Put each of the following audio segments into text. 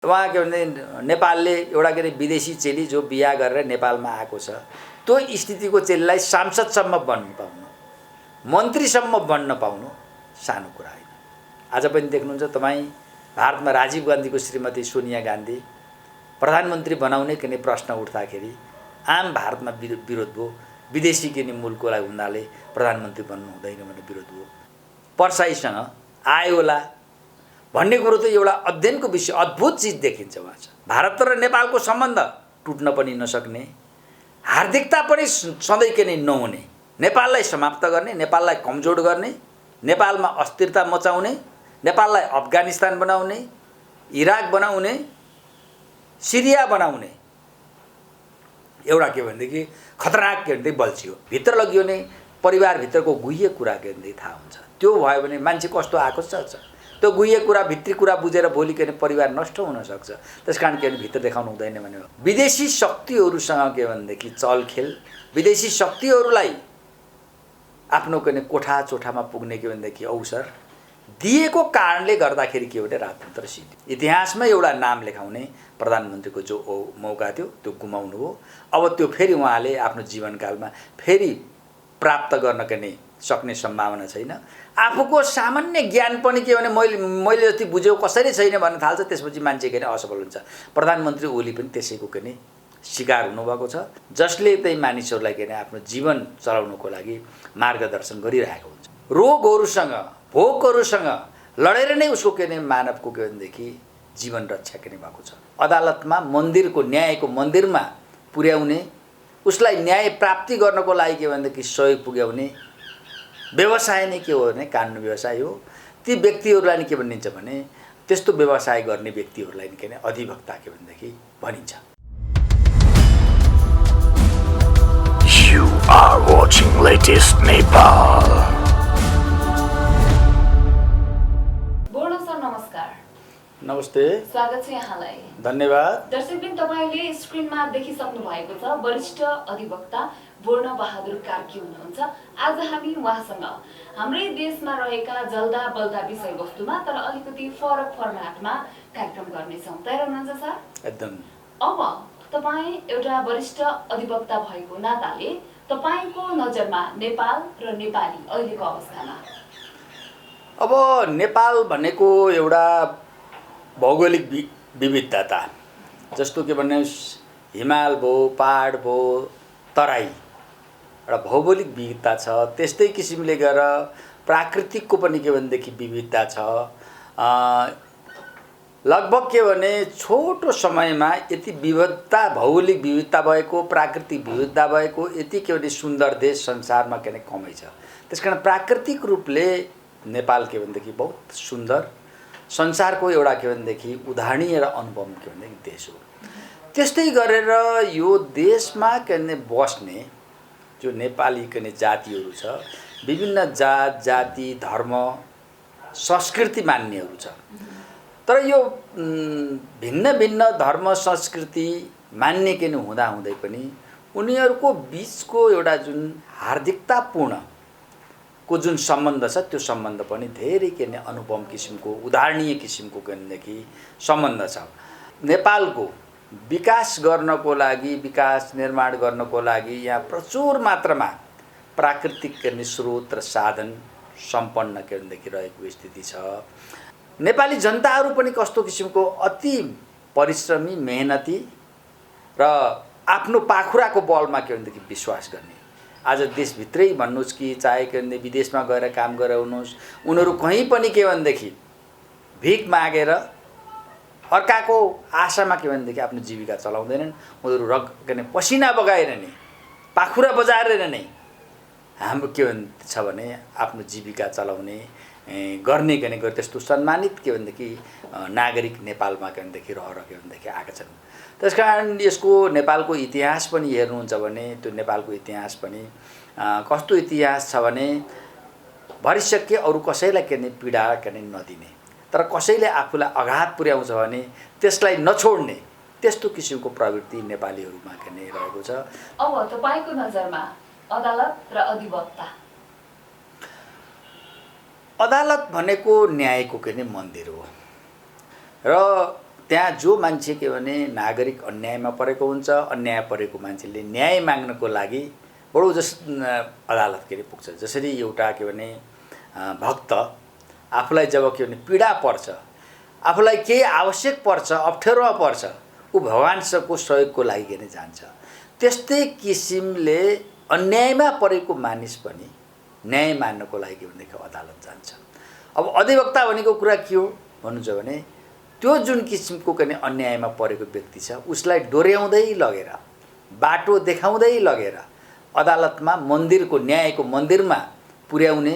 वहाँ के भने नेपालले एउटा के विदेशी चेली जो बिहा गरेर नेपालमा आएको छ त्यो स्थितिको चेलीलाई सांसदसम्म बन्न पाउनु, मन्त्रीसम्म बन्न पाउनु सानो कुरा होइन। आज पनि देख्नुहुन्छ तपाईँ भारतमा राजीव गान्धीको श्रीमती सोनिया गान्धी प्रधानमन्त्री बनाउने किन प्रश्न उठ्दाखेरि आम भारतमा विरोध भयो। विदेशी किन मूलकोलाई हुनाले प्रधानमन्त्री बन्नु हुँदैन भन्ने विरोध भयो। परसाईसँग आयो होला भन्ने कुरो त एउटा अध्ययनको विषय, अद्भुत चिज देखिन्छ। वहाँ भारत र नेपालको सम्बन्ध टुट्न पनि नसक्ने, हार्दिकता पनि सधैँ के नै नहुने, नेपाललाई समाप्त गर्ने, नेपाललाई कमजोर गर्ने, नेपालमा अस्थिरता मचाउने, नेपाललाई अफगानिस्तान बनाउने, इराक बनाउने, सिरिया बनाउने एउटा के भनेदेखि खतरनाक के भन्दै बल्छियो भित्र लगियो नै परिवारभित्रको गुह्य कुरा के भन्दै थाहा हुन्छ। त्यो भयो भने मान्छे कस्तो आएको छ त्यो गुह्य कुरा, भित्री कुरा बुझेर भोलि के परिवार नष्ट हुन सक्छ। त्यसकारण के भित्र देखाउनु हुँदैन भने विदेशी शक्तिहरूसँग के भनेदेखि चलखेल, विदेशी शक्तिहरूलाई आफ्नो के कोठा चोठामा पुग्ने के भनेदेखि अवसर दिएको कारणले गर्दाखेरि के भने राजतन्त्र सिद्धियो। इतिहासमा एउटा नाम लेखाउने प्रधानमन्त्रीको जो मौका थियो त्यो गुमाउनु हो। अब त्यो फेरि उहाँले आफ्नो जीवनकालमा फेरि प्राप्त गर्न के नै सक्ने सम्भावना छैन। आफूको सामान्य ज्ञान पनि के भने मैले जति बुझेको कसरी छैन भन्न थाल्छ, त्यसपछि मान्छे के असफल हुन्छ। प्रधानमन्त्री ओली पनि त्यसैको के नै शिकार हुनुभएको छ, जसले चाहिँ मानिसहरूलाई के आफ्नो जीवन चलाउनको लागि मार्गदर्शन गरिरहेको हुन्छ। रोगहरूसँग भोकहरूसँग लडेर नै उसको के नै मानवको के भनेदेखि जीवन रक्षा के नै भएको छ। अदालतमा मन्दिरको न्यायको मन्दिरमा पुर्याउने, उसलाई न्याय प्राप्ति गर्नको लागि के भनेदेखि सहयोग पुर्याउने व्यवसाय नै के हो भने कानुन व्यवसाय हो। ती व्यक्तिहरूलाई नि के भनिन्छ भने त्यस्तो व्यवसाय गर्ने व्यक्तिहरूलाई नि के नै अधिवक्ता के भनेदेखि भनिन्छ। You are watching latest Nepal. नमस्ते, स्वागत छ यहाँलाई। धन्यवाद। दर्शकबिन, तपाईले स्क्रिनमा देखिसक्नु भएको छ वरिष्ठ अधिवक्ता बोर्न बहादुर कार्की हुनुहुन्छ। आज हामी उहाँसँग हाम्रै देशमा रहेका जल्दा बल्दा विषयवस्तुमा तर अलिकति फरक फर्मेटमा कार्यक्रम गर्नेछौँ। तयार हुनुहुन्छ सर? एकदम। अब तपाईँ एउटा वरिष्ठ अधिवक्ता भएको नाताले तपाईको नजरमा नेपाल र नेपाली अहिलेको अवस्थामा? अब नेपाल भनेको एउटा भौगोलिक विविधता, जस्तो के भन्ने हिमाल भयो, पहाड भयो, तराई एउटा भौगोलिक विविधता छ। त्यस्तै किसिमले गएर प्राकृतिकको पनि के भनेदेखि विविधता छ। लगभग के भने छोटो समयमा यति विविधता, भौगोलिक विविधता भएको, प्राकृतिक विविधता भएको यति के भने सुन्दर देश संसारमा के नै कमै छ। त्यसकारण प्राकृतिक रूपले नेपाल के भनेदेखि बहुत सुन्दर, संसारको एउटा के भनेदेखि उदाहरणीय र अनुभव के भनेदेखि देश हो। त्यस्तै गरेर यो देशमा के भने बस्ने जो नेपाली के भने जातिहरू छ, विभिन्न जात जाति धर्म संस्कृति मान्नेहरू छ। तर यो भिन्न भिन्न धर्म संस्कृति मान्ने के नै हुँदाहुँदै पनि उनीहरूको बिचको एउटा जुन हार्दिकतापूर्ण को जुन सम्बन्ध छ त्यो सम्बन्ध पनि धेरै के नै अनुपम किसिमको, उदाहरणीय किसिमको के भनेदेखि सम्बन्ध छ। नेपालको विकास गर्नको लागि, विकास निर्माण गर्नको लागि यहाँ प्रचुर मात्रामा प्राकृतिक के भने स्रोत र साधन सम्पन्न के भनेदेखि रहेको स्थिति छ। नेपाली जनताहरू पनि कस्तो किसिमको अति परिश्रमी, मेहनती र आफ्नो पाखुराको बलमा के भनेदेखि विश्वास गर्ने। आज देशभित्रै भन्नुहोस् कि चाहे के भने विदेशमा गएर काम गरेर हुनुहोस्, उनीहरू कहीँ पनि के भनेदेखि भिख मागेर अर्काको आशामा के भनेदेखि आफ्नो जीविका चलाउँदैनन्। उनीहरू के भने पसिना बगाएर नै, पाखुरा बजारेर नै हाम्रो के भन्छ भने आफ्नो जीविका चलाउने गर्ने के भने त्यस्तो सम्मानित के भनेदेखि नागरिक नेपालमा के भनेदेखि रहेर के भनेदेखि आएका छन्। त्यसकारण यसको नेपालको इतिहास पनि हेर्नुहुन्छ भने त्यो नेपालको इतिहास पनि कस्तो इतिहास छ भने भरिसके अरू कसैलाई के भने पीडा के भने नदिने, तर कसैले आफूलाई आघात पुर्याउँछ भने त्यसलाई नछोड्ने, त्यस्तो किसिमको प्रवृत्ति नेपालीहरूमा के भने रहेको छ। अब तपाईको नजरमा अदालत र अधिवक्ता? अदालत भनेको न्यायको के भने मन्दिर हो र त्यहाँ जो मान्छे के भने नागरिक अन्यायमा परेको हुन्छ, अन्याय परेको मान्छेले न्याय माग्नको लागि बडो अदालत के अरे पुग्छ। जसरी एउटा के भने भक्त आफूलाई जब के भने पीडा पर्छ, आफूलाई केही आवश्यक पर्छ, अप्ठ्यारोमा पर्छ, ऊ भगवान्सँगको सहयोगको लागि के जान्छ। त्यस्तै किसिमले अन्यायमा परेको मानिस पनि न्याय मान्नको लागि के भनेदेखि अदालत जान्छ। अब अधिवक्ता भनेको कुरा के हो भन्नुहुन्छ भने त्यो जुन किसिमको के अन्यायमा परेको व्यक्ति छ उसलाई डोर्याउँदै लगेर, बाटो देखाउँदै लगेर अदालतमा मन्दिरको न्यायको मन्दिरमा पुर्याउने,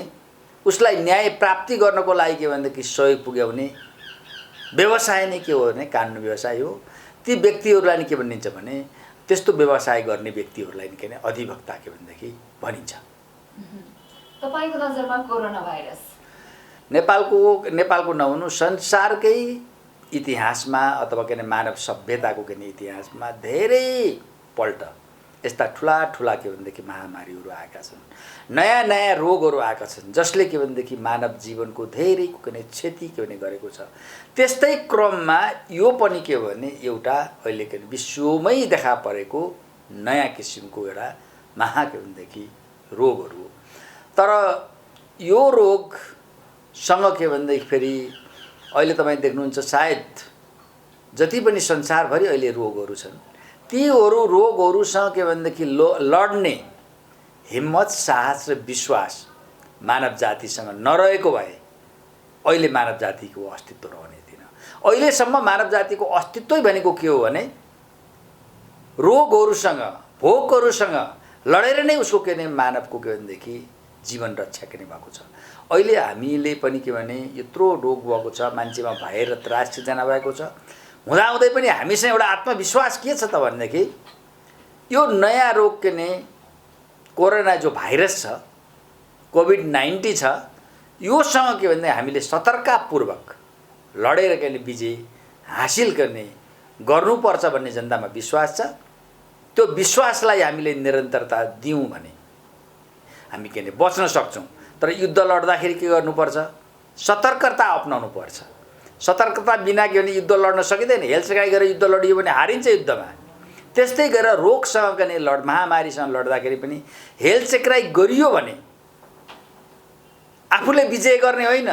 उसलाई न्याय प्राप्ति गर्नको लागि के भनेदेखि सहयोग पुर्याउने व्यवसाय नै के हो भने कानुनी व्यवसाय हो। ती व्यक्तिहरूलाई नि के भनिन्छ भने त्यस्तो व्यवसाय गर्ने व्यक्तिहरूलाई नि के भने अधिवक्ता के भनेदेखि भनिन्छ। तपाईको नजरमा कोरोना भाइरस नेपालको नहुनु संसारकै इतिहासमा अथवा के मानव सभ्यताको के इतिहासमा धेरैपल्ट यस्ता ठुला ठुला के भनेदेखि महामारीहरू आएका छन्, नयाँ नयाँ रोगहरू आएका छन् जसले के भनेदेखि मानव जीवनको धेरैको के क्षति के भने गरेको छ। त्यस्तै क्रममा यो पनि के भने एउटा अहिले के विश्वमै देखा परेको नयाँ किसिमको एउटा महा के भनेदेखि रोगहरू हो। तर यो रोगसँग के भनेदेखि फेरि अहिले तपाईँ देख्नुहुन्छ सायद जति पनि संसारभरि अहिले रोगहरू छन् तीहरू रोगहरूसँग के भनेदेखि लड्ने हिम्मत, साहस र विश्वास मानव जातिसँग नरहेको भए अहिले मानव जातिको अस्तित्व रहने थिएन। अहिलेसम्म मानव जातिको अस्तित्वै भनेको के हो भने रोगहरूसँग, भोकहरूसँग लडेर नै उसको के भने मानवको के भनेदेखि जीवन रक्षा के भएको छ। अहिले हामीले पनि के भने यत्रो रोग भएको छ, मान्छेमा भय र त्रास सिर्जना भएको छ, हुँदाहुँदै पनि हामीसँग एउटा आत्मविश्वास के छ त भनेदेखि यो नयाँ रोग के ने कोरोना जो भाइरस छ, कोभिड-19 छ, योसँग के भने हामीले सतर्कतापूर्वक लडेर के विजय हासिल गर्नुपर्छ भन्ने जनतामा विश्वास छ। त्यो विश्वासलाई हामीले निरन्तरता दियौँ भने हामी के बच्न सक्छौँ। तर युद्ध लड्दाखेरि के गर्नुपर्छ? सतर्कता अपनाउनु पर्छ। सतर्कता बिना के भने युद्ध लड्न सकिँदैन। हेलसेकाइ गरेर युद्ध लडियो भने हारिन्छ युद्धमा। त्यस्तै गरेर रोगसँग पनि महामारीसँग लड्दाखेरि पनि हेलचेक्राइ गरियो भने आफूले विजय गर्ने होइन,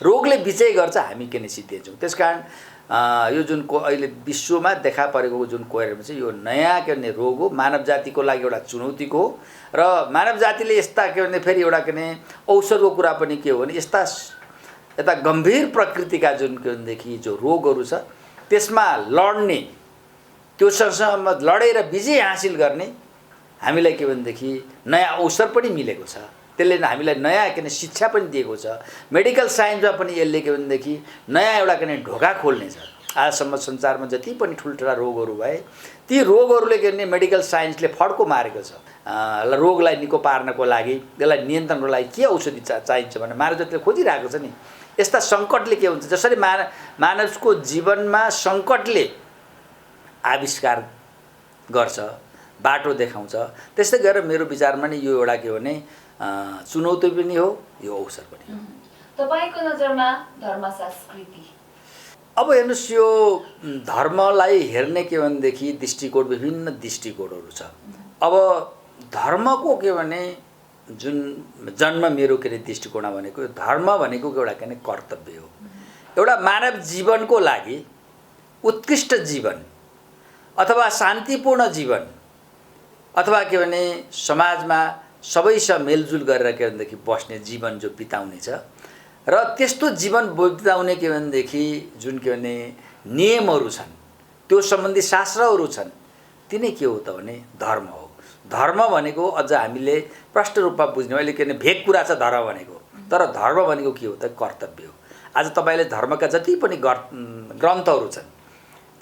रोगले विजय गर्छ, हामी के सिद्धिन्छौँ। त्यसकारण यो जुन अहिले विश्वमा देखा परेको जुन कोरोना चाहिँ यो नयाँ के भन्ने रोग हो, मानव जातिको लागि एउटा चुनौतीको हो। र मानव जातिले यस्ता के भने फेरि एउटा के भने औषधको कुरा पनि के हो भने यता गम्भीर प्रकृतिका जुन के भनेदेखि जो रोगहरू छ त्यसमा लड्ने, त्योसँग लडेर विजय हासिल गर्ने हामीलाई के भनेदेखि नयाँ अवसर पनि मिलेको छ। त्यसले हामीलाई नयाँ के शिक्षा पनि दिएको छ। मेडिकल साइन्समा पनि यसले के भनेदेखि नयाँ एउटा के ढोका खोल्नेछ। आजसम्म संसारमा जति पनि ठुल्ठुला रोगहरू भए ती रोगहरूले के भने मेडिकल साइन्सले फड्को मारेको छ। रोगलाई निको पार्नको लागि, त्यसलाई नियन्त्रणको लागि के औषधि चाहिन्छ भने मानव जातिले खोजिरहेको छ नि। यस्ता सङ्कटले के हुन्छ, जसरी मानवको जीवनमा सङ्कटले आविष्कार गर्छ, बाटो देखाउँछ, त्यस्तै गरेर मेरो विचारमा नि यो एउटा के भने चुनौती पनि हो, यो अवसर पनि हो। तपाईको नजरमा धर्म संस्कृति अब हेर्नुहोस्, यो धर्मलाई हेर्ने के भनेदेखि दृष्टिकोण, विभिन्न दृष्टिकोणहरू छ। अब धर्मको के भने जुन जन्म मेरो के दृष्टिकोण भनेको धर्म भनेको एउटा के कर्तव्य हो। एउटा मानव जीवनको लागि उत्कृष्ट जीवन अथवा शान्तिपूर्ण जीवन अथवा के भने समाजमा सबैसँग मेलजुल गरेर के भनेदेखि बस्ने जीवन जो बिताउने छ र त्यस्तो जीवन बिताउने के भनेदेखि जुन के भने नियमहरू छन्, त्यो सम्बन्धी शास्त्रहरू छन्, तिनै के हो त भने धर्म हो। धर्म भनेको अझ हामीले प्रष्ट रूपमा बुझ्ने, अहिले के भने भेग कुरा छ धर्म भनेको, तर धर्म भनेको के हो त कर्तव्य हो। आज तपाईँले धर्मका जति पनि ग्रन्थहरू छन्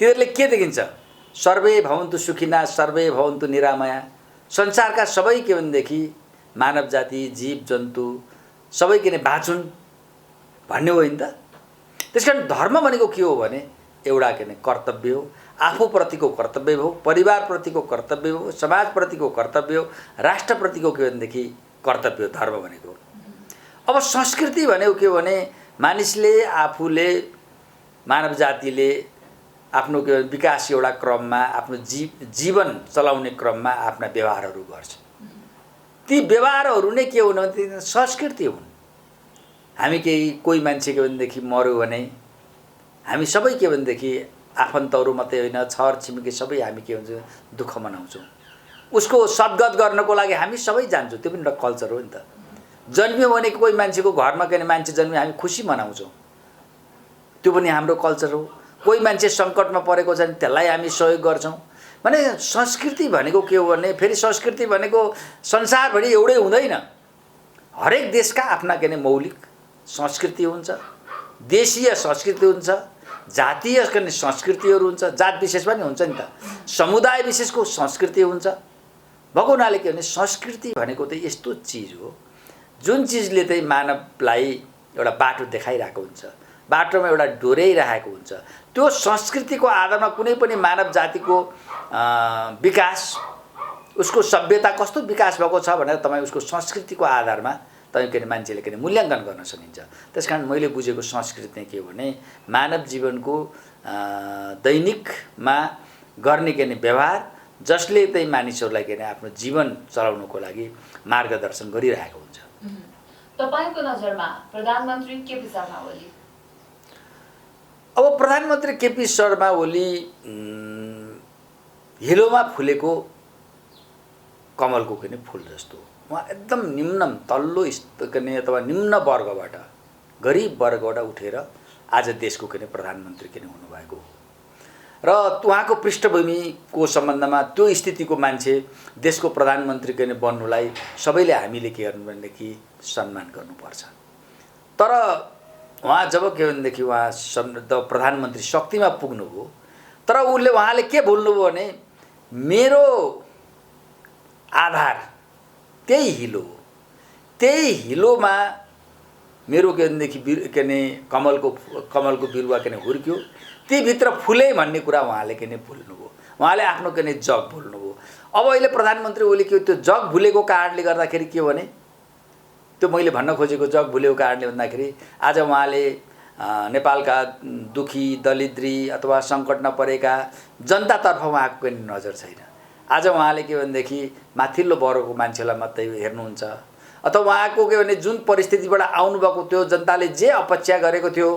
तिनीहरूले के देखिन्छ? सर्वे भवन्तु सुखिना सर्वे भवन्तु निरामया, संसारका सबै के भनेदेखि मानव जाति, जीव जन्तु सबै के बाँचुन् भन्ने हो नि त। त्यसकारण धर्म भनेको के हो भने एउटा के भने कर्तव्य हो, आफूप्रतिको कर्तव्य हो, परिवारप्रतिको कर्तव्य हो, समाजप्रतिको कर्तव्य हो, राष्ट्रप्रतिको के भनेदेखि कर्तव्य हो धर्म भनेको। अब संस्कृति भनेको के हो भने मानिसले, आफूले, मानव जातिले आफ्नो के विकास एउटा क्रममा आफ्नो जीवन चलाउने क्रममा आफ्ना व्यवहारहरू गर्छ। ती व्यवहारहरू नै के हुन् भने संस्कृति हुन्। हामी कोही मान्छे के भनेदेखि मर्यो भने हामी सबै के भनेदेखि आफन्तहरू मात्रै होइन छर छिमेकी सबै हामी के हुन्छ दुःख मनाउँछौँ। उसको सद्गत गर्नको लागि हामी सबै जान्छौँ, त्यो पनि एउटा कल्चर हो नि त। जन्मियो भने कोही मान्छेको घरमा के मान्छे जन्मियो हामी खुसी मनाउँछौँ, त्यो पनि हाम्रो कल्चर हो। कोही मान्छे सङ्कटमा परेको छ भने त्यसलाई हामी सहयोग गर्छौँ। माने संस्कृति भनेको के हो भने फेरि संस्कृति भनेको संसारभरि एउटै हुँदैन। हरेक देशका आफ्ना के मौलिक संस्कृति हुन्छ, देशीय संस्कृति हुन्छ, जातीय के संस्कृतिहरू हुन्छ, जात विशेष पनि हुन्छ नि त, समुदाय विशेषको संस्कृति हुन्छ। भएको हुनाले के भने संस्कृति भनेको त यस्तो चिज हो जुन चिजले चाहिँ मानवलाई एउटा बाटो देखाइरहेको हुन्छ, बाटोमा एउटा डोर्याइरहेको हुन्छ। त्यो संस्कृतिको आधारमा कुनै पनि मानव जातिको विकास, उसको सभ्यता कस्तो विकास भएको छ भनेर तपाईँ उसको संस्कृतिको आधारमा तपाईँ के मान्छेले के मूल्याङ्कन गर्न सकिन्छ। त्यसकारण मैले बुझेको संस्कृति चाहिँ के हो भने मानव जीवनको दैनिकमा गर्ने के व्यवहार जसले चाहिँ मानिसहरूलाई के आफ्नो जीवन चलाउनको लागि मार्गदर्शन गरिरहेको हुन्छ। तपाईको नजरमा प्रधानमन्त्री केपी शर्मा ओली, अब प्रधानमन्त्री केपी शर्मा ओली हिलोमा फुलेको कमलको के फुल जस्तो, उहाँ एकदम निम्न तल्लो अथवा निम्न वर्गबाट गरिब वर्गबाट उठेर आज देशको के प्रधानमन्त्री के हुनुभएको र उहाँको पृष्ठभूमिको सम्बन्धमा त्यो स्थितिको मान्छे देशको प्रधानमन्त्री के बन्नुलाई सबैले हामीले के गर्नु भनेदेखि सम्मान गर्नुपर्छ। तर उहाँ जब के भनेदेखि उहाँ प्रधानमन्त्री शक्तिमा पुग्नुभयो, तर उहाँले के भुल्नुभयो भने मेरो आधार त्यही हिलो हो, त्यही हिलोमा मेरो के भनेदेखि कमलको बिरुवा के हुर्क्यो, तीभित्र फुले भन्ने कुरा उहाँले के भुल्नुभयो। उहाँले आफ्नो के जग भुल्नुभयो। अब अहिले प्रधानमन्त्री ओली के त्यो जग भुलेको कारणले गर्दाखेरि के हो भने त्यो मैले भन्न खोजेको जग भुलेको कारणले भन्दाखेरि आज उहाँले नेपालका दुखी दलिद्री अथवा सङ्कटमा परेका जनतातर्फ उहाँको कुनै नजर छैन। आज उहाँले के भनेदेखि माथिल्लो वर्गको मान्छेलाई मात्रै हेर्नुहुन्छ, अथवा उहाँको के भने जुन परिस्थितिबाट आउनुभएको त्यो जनताले जे अपेक्षा गरेको थियो,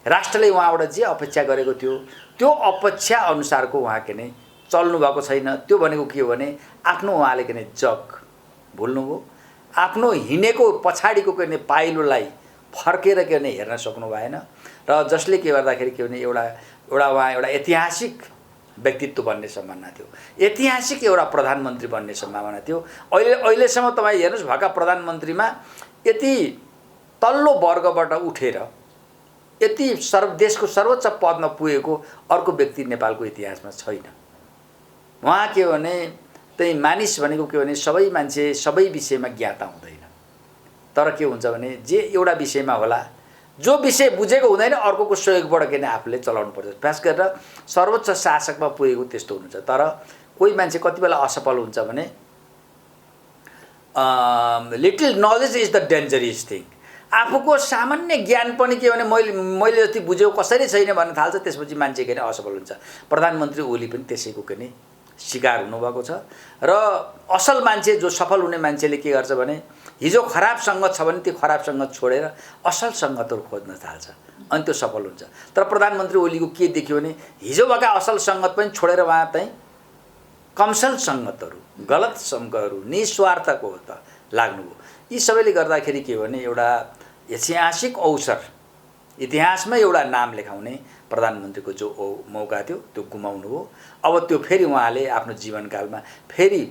राष्ट्रले उहाँबाट जे अपेक्षा गरेको थियो त्यो अपेक्षा अनुसारको उहाँ के नै चल्नु भएको छैन। त्यो भनेको के हो भने आफ्नो उहाँले के नै जग भुल्नुभयो, आफ्नो हिँडेको पछाडिको के नै पाइलोलाई फर्केर के नै हेर्न सक्नु भएन र जसले के गर्दाखेरि के भने एउटा उहाँ एउटा ऐतिहासिक व्यक्तित्व बन्ने सम्भावना थियो, ऐतिहासिक एउटा प्रधानमन्त्री बन्ने सम्भावना थियो। अहिलेसम्म तपाईँ हेर्नुहोस् भएका प्रधानमन्त्रीमा यति तल्लो वर्गबाट उठेर यति देशको सर्वोच्च पदमा पुगेको अर्को व्यक्ति नेपालको इतिहासमा छैन। उहाँ के भने त्यही मानिस भनेको के भने सबै मान्छे सबै विषयमा ज्ञाता हुँदैन, तर के हुन्छ भने जे एउटा विषयमा होला, जो विषय बुझेको हुँदैन अर्कोको सहयोगबाट के आफूले चलाउनु पर्छ। खास गरेर सर्वोच्च शासकमा पुगेको त्यस्तो हुनुहुन्छ। तर कोही मान्छे कति बेला असफल हुन्छ भने little knowledge is the dangerous thing. आफूको सामान्य ज्ञान पनि के भने मैले जति बुझेको कसरी छैन भन्न थाल्छ, त्यसपछि मान्छे के असफल हुन्छ। प्रधानमन्त्री ओली पनि त्यसैको के नै शिकार हुनुभएको छ। र असल मान्छे जो सफल हुने मान्छेले के गर्छ भने हिजो खराब सङ्गत छ भने त्यो खराब सङ्गत छोडेर असल सङ्गतहरू खोज्न थाल्छ, अनि त्यो सफल हुन्छ। तर प्रधानमन्त्री ओलीको के देखियो भने हिजो भएका असल सङ्गत पनि छोडेर उहाँ चाहिँ कमसल सङ्गतहरू, गलत सङ्गतहरू, निस्वार्थको त लाग्नुभयो। यी सबैले गर्दाखेरि के भने एउटा ऐतिहासिक अवसर, इतिहासमै एउटा नाम लेखाउने प्रधानमन्त्रीको जो मौका थियो त्यो गुमाउनु हो। अब त्यो फेरि उहाँले आफ्नो जीवनकालमा फेरि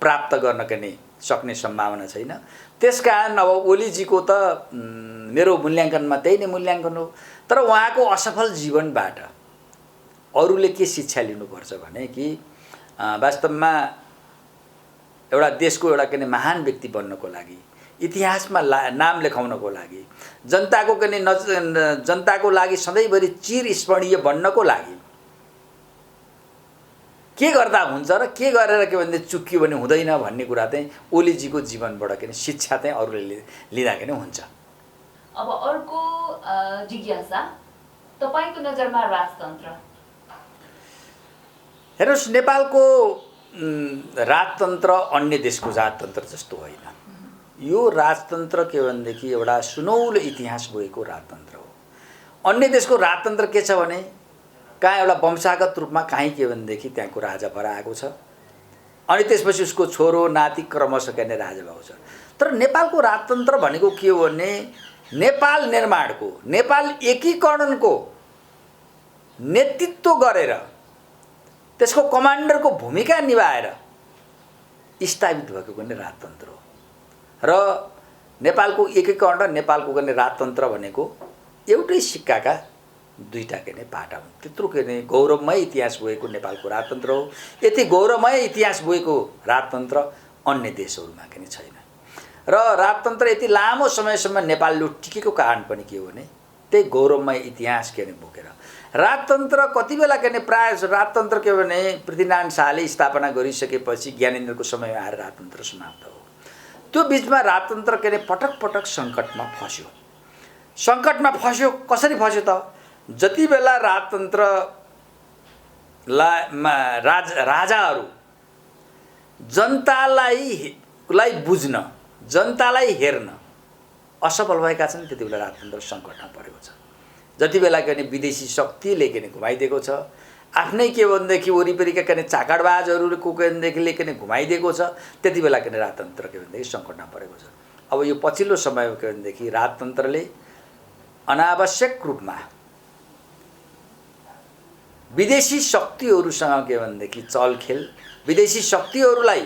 प्राप्त गर्न के नै सक्ने सम्भावना छैन। त्यसकारण अब ओलीजीको त मेरो मूल्याङ्कनमा त्यही नै मूल्याङ्कन हो। तर उहाँको असफल जीवनबाट अरूले के शिक्षा लिनुपर्छ भने कि वास्तवमा एउटा देशको एउटा के महान व्यक्ति बन्नको लागि, इतिहासमा नाम लेखाउनको लागि, जनताको के जनताको लागि सधैँभरि चिरस्मरणीय बन्नको लागि के गर्दा हुन्छ र के गरेर के भन्दा चुक्यो भने हुँदैन भन्ने कुरा चाहिँ ओलीजीको जीवनबाट के शिक्षा चाहिँ अरूले लिँदा के हुन्छ। अब अर्को जिज्ञासा, तपाईको नजरमा राजतन्त्र हेर्नुहोस्, नेपालको राजतन्त्र अन्य देशको राजतन्त्र जस्तो होइन। यो राजतन्त्र के भनेदेखि एउटा सुनौलो इतिहास भएको राजतन्त्र हो। अन्य देशको राजतन्त्र के छ भने कहाँ एउटा वंशागत रूपमा कहीँ के भनेदेखि त्यहाँको राजा भएर आएको छ, अनि त्यसपछि उसको छोरो नाति क्रमशः गर्ने राजा भएको छ। तर नेपालको राजतन्त्र भनेको के हो भने नेपाल निर्माणको, नेपाल एकीकरणको नेतृत्व गरेर त्यसको कमान्डरको भूमिका निभाएर स्थापित भएको पनि राजतन्त्र हो। र नेपालको एकीकरण र नेपालको गर्ने राजतन्त्र भनेको एउटै सिक्काका दुईटा के नै पाटा हुन्। त्यत्रो के नै गौरवमय इतिहास बोकेको नेपालको राजतन्त्र हो। यति गौरवमय इतिहास बोकेको राजतन्त्र अन्य देशहरूमा के नै छैन। र राजतन्त्र यति लामो समयसम्म नेपालले टिकेको कारण पनि के हो भने त्यही गौरवमय इतिहास के नै बोकेर। राजतन्त्र कति बेला के नै प्रायः राजतन्त्र के भने पृथ्वीनारायण शाहले स्थापना गरिसकेपछि ज्ञानेन्द्रको समयमा आएर राजतन्त्र समाप्त हो। त्यो बिचमा राजतन्त्र के नै पटक पटक सङ्कटमा फस्यो। सङ्कटमा फस्यो कसरी फस्यो त? जति बेला राजाहरू जनतालाई बुझ्न, जनतालाई हेर्न असफल भएका छन्, त्यति बेला राजतन्त्र सङ्कटमा परेको छ। जति बेला के भने विदेशी शक्तिले के घुमाइदिएको छ, आफ्नै के भनेदेखि वरिपरिका के चाकडबाजहरूको के भनेदेखिले के घुमाइदिएको छ, त्यति बेला के राजतन्त्र के भनेदेखि सङ्कटमा परेको छ। अब यो पछिल्लो समयमा के भनेदेखि राजतन्त्रले अनावश्यक रूपमा विदेशी शक्तिहरूसँग के भनेदेखि चलखेल, विदेशी शक्तिहरूलाई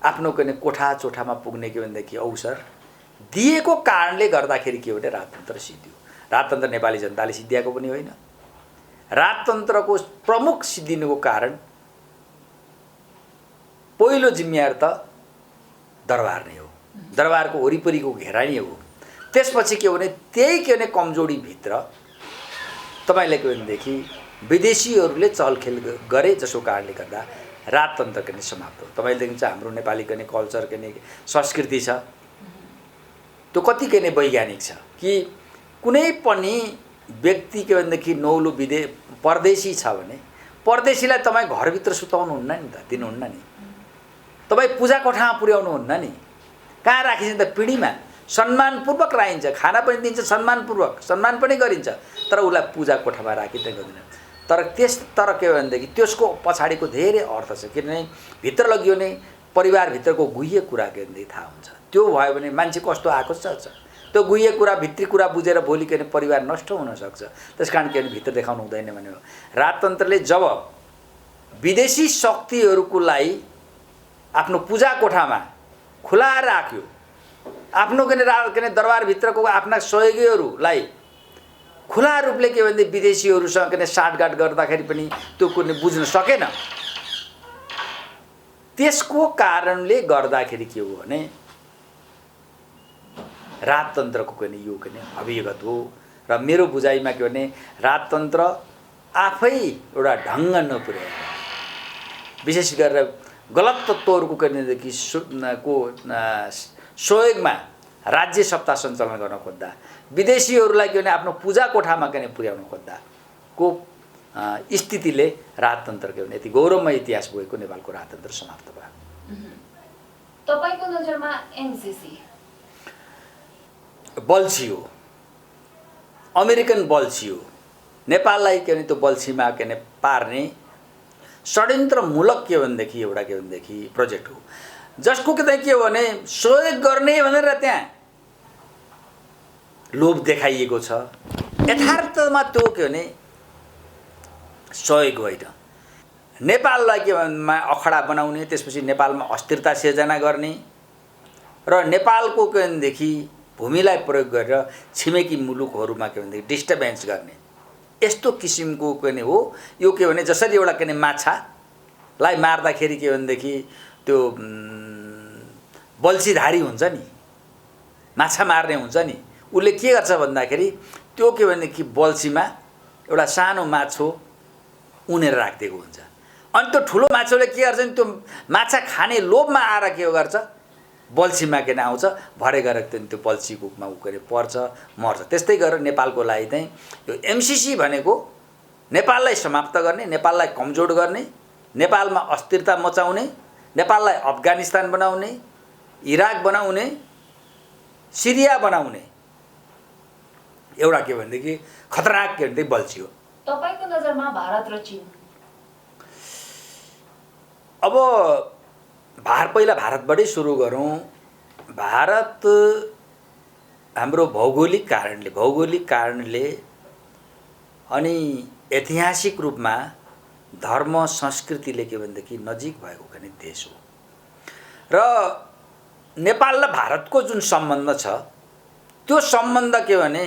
आफ्नो के कोठाचोठामा पुग्ने के भनेदेखि अवसर दिएको कारणले गर्दाखेरि के हो भने राजतन्त्र सिद्धियो। राजतन्त्र नेपाली जनताले सिद्धिएको पनि होइन। राजतन्त्रको प्रमुख सिद्धिनुको कारण पहिलो जिम्मेवार त दरबार नै हो, दरबारको वरिपरिको घेरा नै हो। त्यसपछि के हो भने त्यही के भने कमजोरीभित्र तपाईँले के भनेदेखि विदेशीहरूले चलखेल गरे, जसको कारणले गर्दा राजतन्त्र के समाप्त हो। तपाईँले देख्नुहुन्छ हाम्रो नेपाली के कल्चर के संस्कृति छ, त्यो कति के वैज्ञानिक छ कि कुनै पनि व्यक्ति के भनेदेखि नौलो परदेशी छ भने परदेशीलाई तपाईँ घरभित्र सुताउनुहुन्न नि त, दिनुहुन्न नि। तपाईँ पूजा कोठामा पुर्याउनुहुन्न नि। कहाँ राखिन्छ त? पिँढीमा सम्मानपूर्वक राखिन्छ, खाना पनि दिन्छ सम्मानपूर्वक, सम्मान पनि गरिन्छ, तर उसलाई पूजा कोठामा राखिँदै गर्दैन। तर के भनेदेखि त्यसको पछाडिको धेरै अर्थ छ। किनभने भित्र लगियो भने परिवारभित्रको गुह्य कुरा के भनेदेखि थाहा हुन्छ। त्यो भयो भने मान्छे कस्तो आएको छ, त्यो गुह्य कुरा, भित्री कुरा बुझेर भोलि के परिवार नष्ट हुनसक्छ। त्यस कारण के भने भित्र देखाउनु हुँदैन भने राजतन्त्रले जब विदेशी शक्तिहरूको लागि आफ्नो पूजा कोठामा खुला राख्यो, आफ्नो के दरबारभित्रको आफ्ना सहयोगीहरूलाई खुला रूपले के भने विदेशीहरूसँग के साँठगाँठ गर्दाखेरि पनि त्यो कुनै बुझ्न सकेन। त्यसको कारणले गर्दाखेरि के हो भने राजतन्त्रको के यो के अभिगत हो। र मेरो बुझाइमा के भने राजतन्त्र आफै एउटा ढङ्ग नपुर्याएर, विशेष गरेर गलत तत्त्वहरूको के सहयोगमा राज्य सत्ता सञ्चालन गर्न खोज्दा, विदेशीहरूलाई के भने आफ्नो पूजा कोठामा के पुर्याउन खोज्दाको स्थितिले राजतन्त्र के भने यति गौरवमय इतिहास बोकेको नेपालको राजतन्त्र समाप्त भयो। तपाईको नजरमा एमसीसी बल्छी हो, अमेरिकन बल्छी हो। नेपाललाई के भने त्यो बल्छीमा के भने पार्ने षड्यन्त्रमूलक के भनेदेखि एउटा के भनेदेखि प्रोजेक्ट हो, जसको के हो भने सहयोग गर्ने भनेर त्यहाँ लोभ देखाइएको छ। यथार्थमा त्यो के भने सहयोग होइन। नेपाललाई के भन्दा अखडा बनाउने, त्यसपछि नेपालमा अस्थिरता सिर्जना गर्ने र नेपालको के भनेदेखि भूमिलाई प्रयोग गरेर छिमेकी मुलुकहरूमा के भनेदेखि डिस्टर्बेन्स गर्ने, यस्तो किसिमको के भने हो। यो के भने जसरी एउटा के भने माछालाई मार्दाखेरि के भनेदेखि त्यो बल्छीधारी हुन्छ नि, माछा मार्ने हुन्छ नि, उसले के गर्छ भन्दाखेरि त्यो के भनेदेखि बल्छीमा एउटा सानो माछो उनेर राखिदिएको हुन्छ। अनि त्यो ठुलो माछोले के गर्छ नि, त्यो माछा खाने लोभमा आएर के गर्छ, बल्छीमा के आउँछ, भरे गएर त्यो बल्छीको ऊ के पर्छ, मर्छ। त्यस्तै गरेर नेपालको लागि चाहिँ यो एमसीसी भनेको नेपाललाई समाप्त गर्ने, नेपाललाई कमजोर गर्ने, नेपालमा अस्थिरता मचाउने, नेपाललाई अफगानिस्तान बनाउने, इराक बनाउने, सिरिया बनाउने एउटा के भनेदेखि खतरनाक के भनेदेखि बल्छी हो। तपाईको नजरमा भारत र चीन अब पहिला भारतबाटै सुरु गरौँ। भारत हाम्रो भौगोलिक कारणले अनि ऐतिहासिक रूपमा धर्म संस्कृतिले के भनेदेखि नजिक भएको पनि देश हो र नेपाल र भारतको जुन सम्बन्ध छ त्यो सम्बन्ध के भने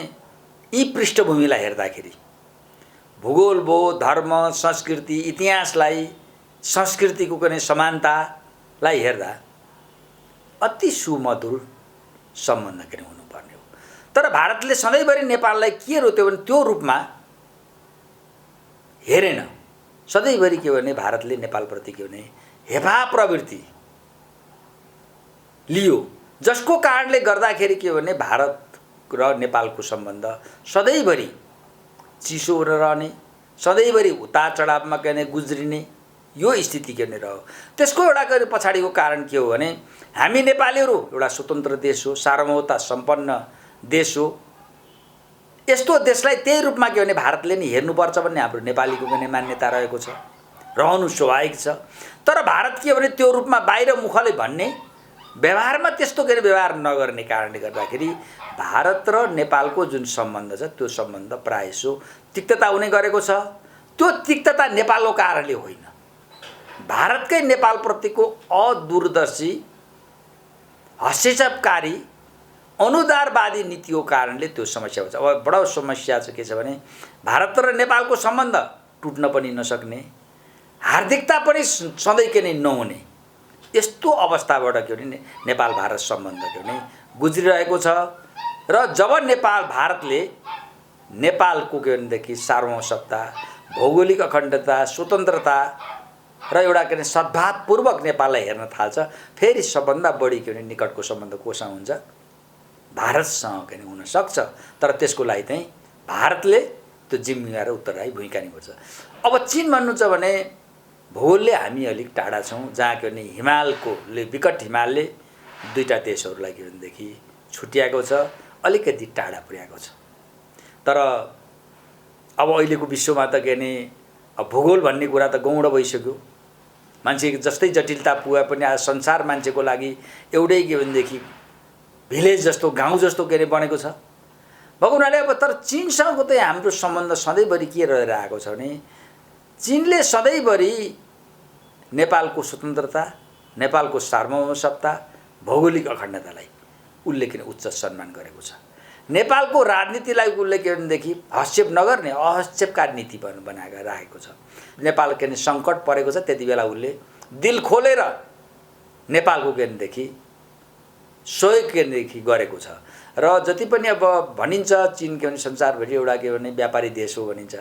यी पृष्ठभूमिलाई हेर्दाखेरि भूगोल भयो, धर्म, संस्कृति, इतिहासलाई, संस्कृतिको कुनै समानतालाई हेर्दा अति सुमधुर सम्बन्ध के हुनुपर्ने हो। तर भारतले सधैँभरि नेपाललाई के रोत्यो भने त्यो रूपमा हेरेन। सधैँभरि के भने भारतले नेपालप्रति के भने हेफा प्रवृत्ति लियो, जसको कारणले गर्दाखेरि के भने भारत र नेपालको सम्बन्ध सधैँभरि चिसो रहने, सधैँभरि उतार चढावमा के भने गुज्रिने यो स्थिति के भने रह्यो। त्यसको एउटा के पछाडिको कारण के हो भने हामी नेपालीहरू एउटा स्वतन्त्र देश हो, सार्वभौमता सम्पन्न देश हो। यस्तो देशलाई त्यही रूपमा के भने भारतले नि हेर्नुपर्छ भन्ने हाम्रो नेपालीको पनि मान्यता रहेको छ, रहनु स्वाभाविक छ। तर भारत के भने त्यो रूपमा बाहिर मुखले भन्ने, व्यवहारमा त्यस्तो के व्यवहार नगर्ने कारणले गर्दाखेरि भारत र नेपालको जुन सम्बन्ध छ त्यो सम्बन्ध प्रायसो तिक्तता हुने गरेको छ। त्यो तिक्तता नेपालको कारणले होइन, भारतकै नेपालप्रतिको अदूरदर्शी, हस्तक्षेपकारी, अनुदारवादी नीतिको कारणले त्यो समस्या हुन्छ। अब बडो समस्या चाहिँ के छ भने भारत र नेपालको सम्बन्ध टुट्न पनि नसक्ने, हार्दिकता पनि सधैँ के नै नहुने यस्तो अवस्थाबाट के भने नेपाल भारत सम्बन्ध के भने गुज्रिरहेको छ। र जब भारतले नेपालको के भनेदेखि सार्वभौमसत्ता, भौगोलिक अखण्डता, स्वतन्त्रता र एउटा के भने सद्भावपूर्वक नेपाललाई हेर्न थाल्छ, फेरि सबभन्दा बढी के भने निकटको सम्बन्ध कोसँग हुन्छ? भारतसँग के हुन सक्छ। तर त्यसको लागि चाहिँ भारतले त्यो जिम्मेवार र उत्तरदायी भूमिका निभाउँछ। अब चीन भन्नु छ भने भूगोलले हामी अलिक टाढा छौँ, जहाँ के भने विकट हिमालले दुईटा देशहरूलाई के भनेदेखि छुट्याएको छ, अलिकति टाढा पुर्याएको छ। तर अब अहिलेको विश्वमा त के भने भूगोल भन्ने कुरा त गौड भइसक्यो। मान्छे जस्तै जटिलता पुगे पनि आज संसार मान्छेको लागि एउटै के भनेदेखि भिलेज जस्तो, गाउँ जस्तो के अरे बनेको छ भगवानले। अब तर चीनसँगको चाहिँ हाम्रो सम्बन्ध सधैँभरि के रहेर आएको छ भने चीनले सधैँभरि नेपालको स्वतन्त्रता, नेपालको सार्वभौमसत्ता, भौगोलिक अखण्डतालाई उसले किन उच्च सम्मान गरेको छ। नेपालको राजनीतिलाई उसले के भनेदेखि हस्तक्षेप नगर्ने अहस्तक्षेपकारी नीति बनाएर राखेको छ। नेपाल के सङ्कट परेको छ त्यति बेला उसले दिल खोलेर नेपालको के भनेदेखि सहयोग के भनेदेखि गरेको छ। र जति पनि अब भनिन्छ चीन के भने संसारभरि एउटा के भने व्यापारी देश हो भनिन्छ,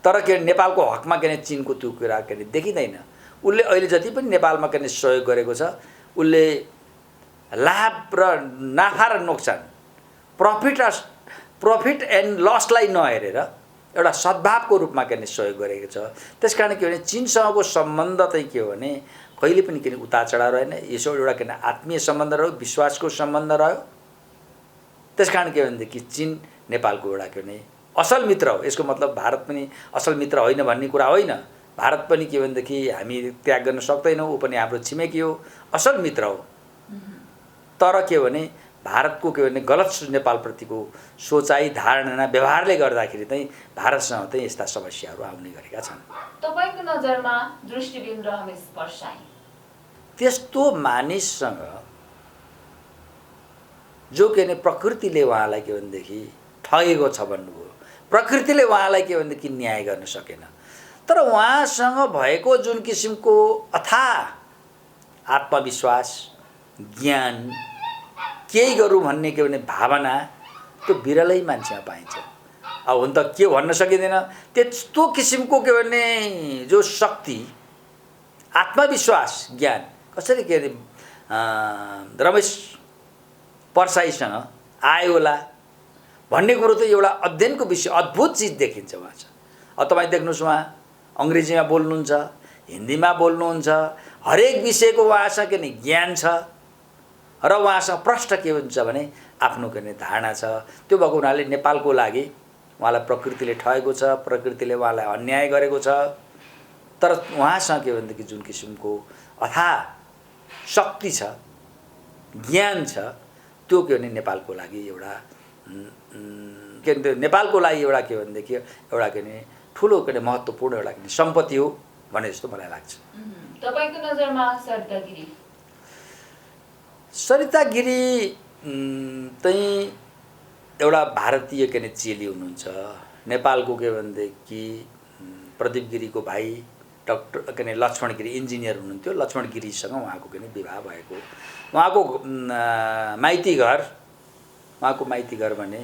तर के नेपालको हकमा के चीनको त्यो कुरा के देखिँदैन। उसले अहिले जति पनि नेपालमा के सहयोग गरेको छ उसले लाभ र नाफा र नोक्सान, प्रफिट एन्ड लसलाई नहेरेर एउटा सद्भावको रूपमा के सहयोग गरेको छ। त्यसकारण के भने चीनसँगको सम्बन्ध चाहिँ के हो भने कहिले पनि के उतार चढाव रहेन, यसो एउटा के आत्मीय सम्बन्ध रह्यो, विश्वासको सम्बन्ध रह्यो। त्यसकारण के भनेदेखि चीन नेपालको एउटा के भने असल मित्र हो। यसको मतलब भारत पनि असल मित्र होइन भन्ने कुरा होइन। भारत पनि के भनेदेखि हामी त्याग गर्न सक्दैनौँ, ऊ पनि हाम्रो छिमेकी हो, असल मित्र हो। तर के भने भारतको के भने गलत नेपालप्रतिको सोचाइ, धारणा, व्यवहारले गर्दाखेरि चाहिँ भारतसँग चाहिँ यस्ता समस्याहरू आउने गरेका छन्। तपाईको नजरमा दृष्टिबिन रमेश पर्साई त्यस्तो मानिससँग जो के भने प्रकृतिले उहाँलाई के भनेदेखि ठगेको छ भन्नुभयो, प्रकृतिले उहाँलाई के भनेदेखि न्याय गर्न सकेन। तर उहाँसँग भएको जुन किसिमको अथाह आत्मविश्वास, ज्ञान, केही गरौँ भन्ने के भने भावना त्यो बिरलै मान्छेमा पाइन्छ। अब हुन त के भन्न सकिँदैन, त्यस्तो किसिमको के भने जो शक्ति, आत्मविश्वास, ज्ञान कसरी के अरे रमेश पर्साईसँग आयो होला भन्ने कुरो त एउटा अध्ययनको विषय, अद्भुत चिज देखिन्छ उहाँ चाहिँ। अब तपाईँ देख्नुहोस् उहाँ अङ्ग्रेजीमा बोल्नुहुन्छ, हिन्दीमा बोल्नुहुन्छ, हरेक विषयको उहाँसँग के नि ज्ञान छ र उहाँसँग प्रष्ट के हुन्छ भने आफ्नो के नि धारणा छ। त्यो भएको हुनाले नेपालको लागि उहाँलाई प्रकृतिले ठगेको छ, प्रकृतिले उहाँलाई अन्याय गरेको छ। तर उहाँसँग के भनेदेखि जुन किसिमको अथाह शक्ति छ, ज्ञान छ, त्यो के भने नेपालको लागि एउटा के भन्छ नेपालको लागि एउटा के भनेदेखि एउटा के नि ठुलो के महत्त्वपूर्ण एउटा के सम्पत्ति हो भने जस्तो मलाई लाग्छ। तपाईको नजरमा सरिता गिरी? सरिता गिरी चाहिँ एउटा भारतीय के चेली हुनुहुन्छ। नेपालको के भनेदेखि प्रदीप गिरीको भाइ डाक्टर के लक्ष्मण गिरी इन्जिनियर हुनुहुन्थ्यो। लक्ष्मण गिरीसँग उहाँको के विवाह भएको। उहाँको माइती घर भने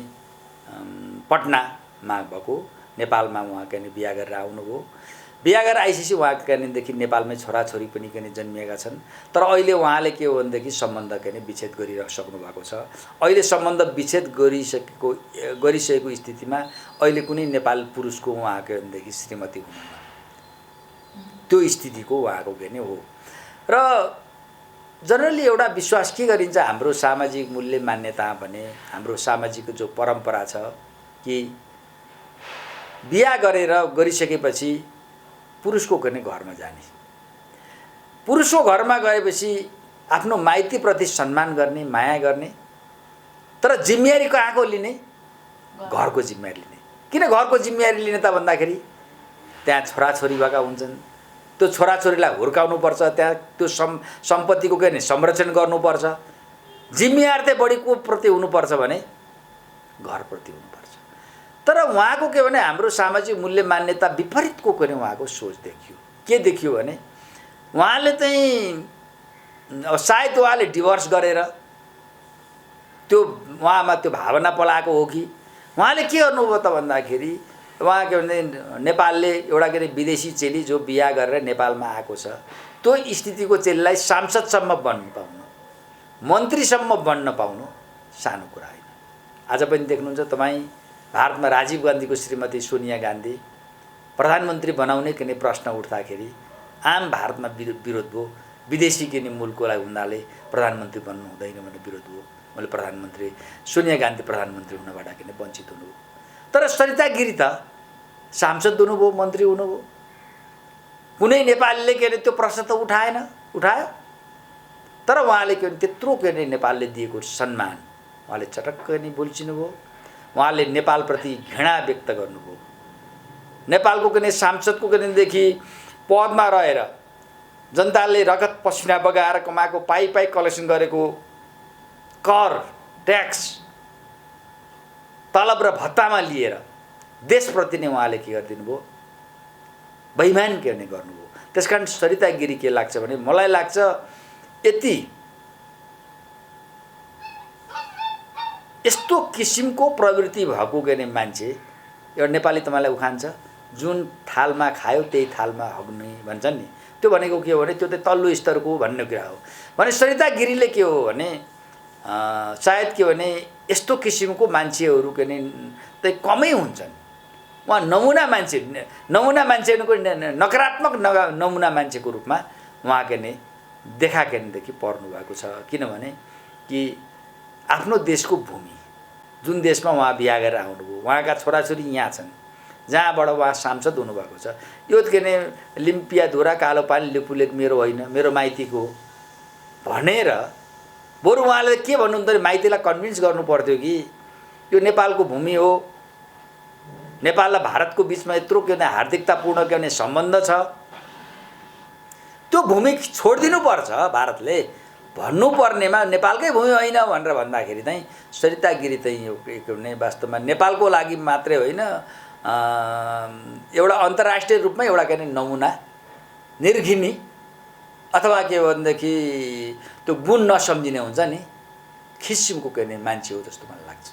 पटनामा भएको। नेपालमा उहाँ के बिहा गरेर आउनुभयो। बिहा गरेर आइसकेपछि उहाँ केदेखि नेपालमै छोराछोरी पनि के जन्मिएका छन्। तर अहिले उहाँले के हो भनेदेखि सम्बन्ध के विच्छेद गरिसक्नु भएको छ। अहिले सम्बन्ध विच्छेद गरिसकेको स्थितिमा अहिले कुनै नेपाल पुरुषको उहाँ के भनेदेखि श्रीमती हुनुहुन्न। त्यो स्थितिको उहाँको के हो। र जनरली एउटा विश्वास के गरिन्छ हाम्रो सामाजिक मूल्य मान्यता भने हाम्रो सामाजिक जो परम्परा छ कि बिहा गरिसकेपछि पुरुषको गर्ने घरमा जाने, पुरुषको घरमा गएपछि आफ्नो माइतीप्रति सम्मान गर्ने, माया गर्ने, तर जिम्मेवारी कहाँको लिने? घरको जिम्मेवारी लिने। किन घरको जिम्मेवारी लिने त भन्दाखेरि त्यहाँ छोराछोरी भएका हुन्छन्। त्यो छोराछोरीलाई हुर्काउनुपर्छ, त्यहाँ त्यो सम्पत्तिको के संरक्षण गर्नुपर्छ। जिम्मेवार चाहिँ बढी को प्रति हुनुपर्छ भने घरप्रति हुनुपर्छ। तर उहाँको के भने हाम्रो सामाजिक मूल्य मान्यता विपरीतको के उहाँको सोच देखियो। के देखियो भने उहाँले चाहिँ सायद उहाँले डिभोर्स गरेर त्यो उहाँमा त्यो भावना पलाएको हो कि उहाँले के गर्नुभयो त भन्दाखेरि उहाँ के भने नेपालले एउटा के विदेशी चेली जो बिहा गरेर नेपालमा आएको छ, त्यो स्थितिको चेलीलाई सांसदसम्म बन्न पाउनु, मन्त्रीसम्म बन्न पाउनु सानो कुरा होइन। आज पनि देख्नुहुन्छ तपाईँ भारतमा राजीव गान्धीको श्रीमती सोनिया गान्धी प्रधानमन्त्री बनाउने के प्रश्न उठ्दाखेरि आम भारतमा विरोध भयो। विदेशी के मूलकोलाई हुनाले प्रधानमन्त्री बन्नु हुँदैन भन्ने विरोध भयो। मैले प्रधानमन्त्री सोनिया गान्धी प्रधानमन्त्री हुनबाट के वञ्चित हुनुभयो। तर सरिता गिरी त सांसद हुनुभयो, मन्त्री हुनुभयो। कुनै नेपालीले के त्यो प्रश्न त उठायो। तर उहाँले के त्यत्रो के नेपालले दिएको सम्मान उहाँले चटक्क नि बोल्चिनुभयो। उहाँले नेपालप्रति घृणा व्यक्त गर्नुभयो। नेपालको के सांसदको केदेखि पदमा रहेर जनताले रगत पसिना बगाएर कमाएको पाइ कलेक्सन गरेको कर, ट्याक्स, तलब र भत्तामा लिएर देशप्रति नै उहाँले के गरिदिनु भयो? बेइमान के गर्नुभयो। त्यसकारण सरिता गिरी के लाग्छ भने मलाई लाग्छ यस्तो किसिमको प्रवृत्ति भएको के मान्छे एउटा नेपाली तपाईँलाई उखान्छ जुन थालमा खायो त्यही थालमा हग्ने भन्छन् नि, त्यो भनेको के हो भने त्यो त तल्लो स्तरको भन्ने कुरा हो। भने सरिता गिरीले के हो भने सायद के भने यस्तो किसिमको मान्छेहरू के त कमै हुन्छन्। उहाँ नमुना मान्छेको नकारात्मक नमुना मान्छेको रूपमा उहाँ के देखा केदेखि पर्नु भएको छ। किनभने कि आफ्नो देशको भूमि जुन देशमा उहाँ बिहा गरेर आउनुभयो, उहाँका छोराछोरी यहाँ छन्, जहाँबाट उहाँ सांसद हुनुभएको छ। यो के लिम्पिया धुरा कालो पानी लिपुलेक मेरो होइन, मेरो माइतीको हो भनेर बरु उहाँले के भन्नुहुन्थ्यो भने माइतीलाई कन्भिन्स गर्नु पर्थ्यो कि यो नेपालको भूमि हो, नेपाल र भारतको बिचमा यत्रो के हार्दिकतापूर्ण के सम्बन्ध छ, त्यो भूमि छोडिदिनु पर्छ भारतले भन्नुपर्नेमा नेपालकै भूमि होइन भनेर भन्दाखेरि चाहिँ सरिता गिरी चाहिँ के भने वास्तवमा नेपालको लागि मात्रै होइन एउटा अन्तर्राष्ट्रिय रूपमा एउटा के नमुना निर्घिनी अथवा के भनेदेखि त्यो गुण नसम्झिने हुन्छ नि किसिमको के मान्छे हो जस्तो मलाई लाग्छ।